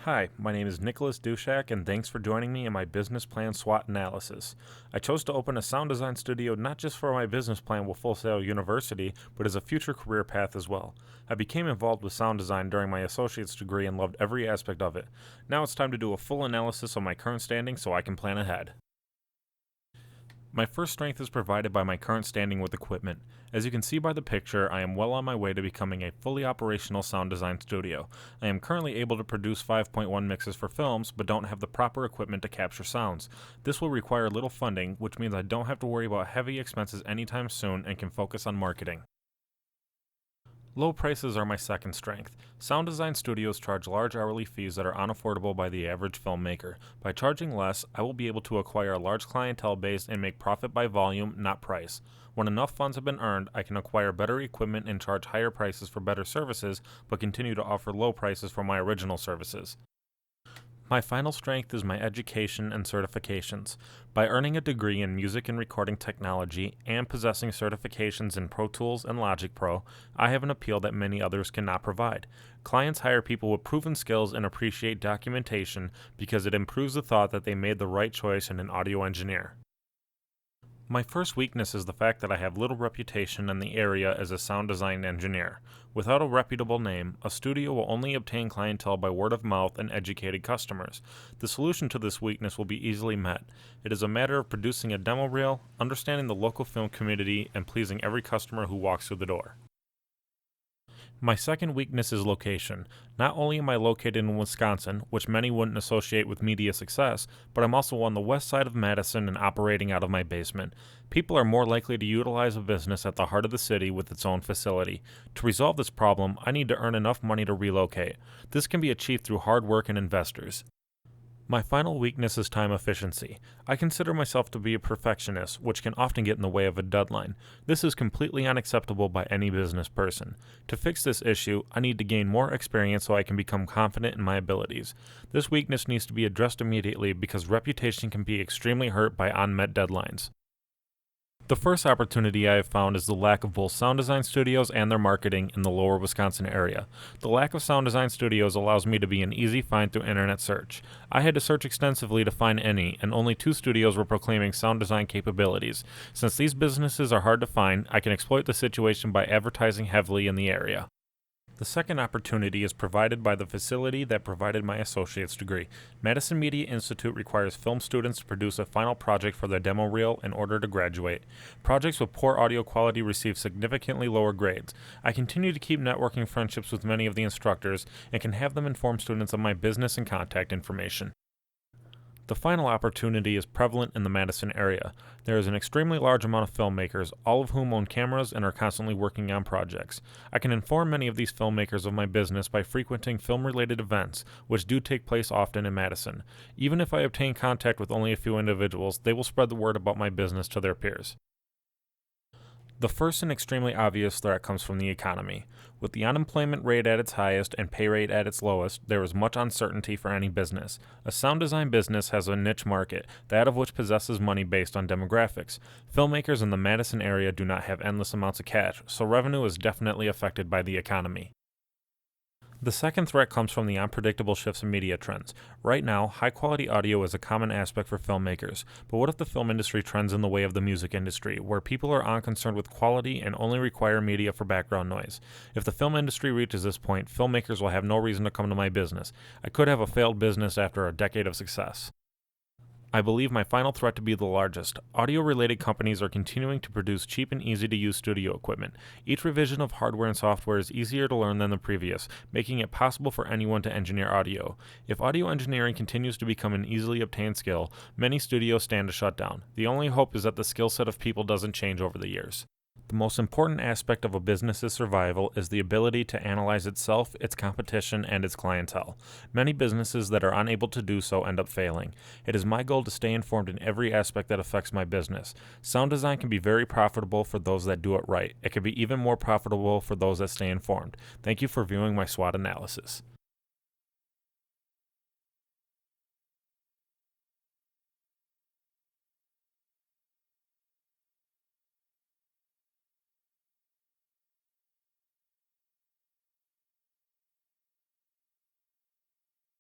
Hi, my name is Nicholas Dushak, and thanks for joining me in my business plan SWOT analysis. I chose to open a sound design studio not just for my business plan with Full Sail University, but as a future career path as well. I became involved with sound design during my associate's degree and loved every aspect of it. Now it's time to do a full analysis of my current standing so I can plan ahead. My first strength is provided by my current standing with equipment. As you can see by the picture, I am well on my way to becoming a fully operational sound design studio. I am currently able to produce 5.1 mixes for films, but don't have the proper equipment to capture sounds. This will require little funding, which means I don't have to worry about heavy expenses anytime soon and can focus on marketing. Low prices are my second strength. Sound design studios charge large hourly fees that are unaffordable by the average filmmaker. By charging less, I will be able to acquire a large clientele base and make profit by volume, not price. When enough funds have been earned, I can acquire better equipment and charge higher prices for better services, but continue to offer low prices for my original services. My final strength is my education and certifications. By earning a degree in music and recording technology and possessing certifications in Pro Tools and Logic Pro, I have an appeal that many others cannot provide. Clients hire people with proven skills and appreciate documentation because it improves the thought that they made the right choice in an audio engineer. My first weakness is the fact that I have little reputation in the area as a sound design engineer. Without a reputable name, a studio will only obtain clientele by word of mouth and educated customers. The solution to this weakness will be easily met. It is a matter of producing a demo reel, understanding the local film community, and pleasing every customer who walks through the door. My second weakness is location. Not only am I located in Wisconsin, which many wouldn't associate with media success, but I'm also on the west side of Madison and operating out of my basement. People are more likely to utilize a business at the heart of the city with its own facility. To resolve this problem, I need to earn enough money to relocate. This can be achieved through hard work and investors. My final weakness is time efficiency. I consider myself to be a perfectionist, which can often get in the way of a deadline. This is completely unacceptable by any business person. To fix this issue, I need to gain more experience so I can become confident in my abilities. This weakness needs to be addressed immediately because reputation can be extremely hurt by unmet deadlines. The first opportunity I have found is the lack of both sound design studios and their marketing in the lower Wisconsin area. The lack of sound design studios allows me to be an easy find through internet search. I had to search extensively to find any, and only 2 studios were proclaiming sound design capabilities. Since these businesses are hard to find, I can exploit the situation by advertising heavily in the area. The second opportunity is provided by the facility that provided my associate's degree. Madison Media Institute requires film students to produce a final project for their demo reel in order to graduate. Projects with poor audio quality receive significantly lower grades. I continue to keep networking friendships with many of the instructors and can have them inform students of my business and contact information. The final opportunity is prevalent in the Madison area. There is an extremely large amount of filmmakers, all of whom own cameras and are constantly working on projects. I can inform many of these filmmakers of my business by frequenting film-related events, which do take place often in Madison. Even if I obtain contact with only a few individuals, they will spread the word about my business to their peers. The first and extremely obvious threat comes from the economy. With the unemployment rate at its highest and pay rate at its lowest, there is much uncertainty for any business. A sound design business has a niche market, that of which possesses money based on demographics. Filmmakers in the Madison area do not have endless amounts of cash, so revenue is definitely affected by the economy. The second threat comes from the unpredictable shifts in media trends. Right now, high-quality audio is a common aspect for filmmakers, but what if the film industry trends in the way of the music industry, where people are unconcerned with quality and only require media for background noise? If the film industry reaches this point, filmmakers will have no reason to come to my business. I could have a failed business after a decade of success. I believe my final threat to be the largest. Audio-related companies are continuing to produce cheap and easy-to-use studio equipment. Each revision of hardware and software is easier to learn than the previous, making it possible for anyone to engineer audio. If audio engineering continues to become an easily obtained skill, many studios stand to shut down. The only hope is that the skill set of people doesn't change over the years. The most important aspect of a business's survival is the ability to analyze itself, its competition, and its clientele. Many businesses that are unable to do so end up failing. It is my goal to stay informed in every aspect that affects my business. Sound design can be very profitable for those that do it right. It can be even more profitable for those that stay informed. Thank you for viewing my SWOT analysis.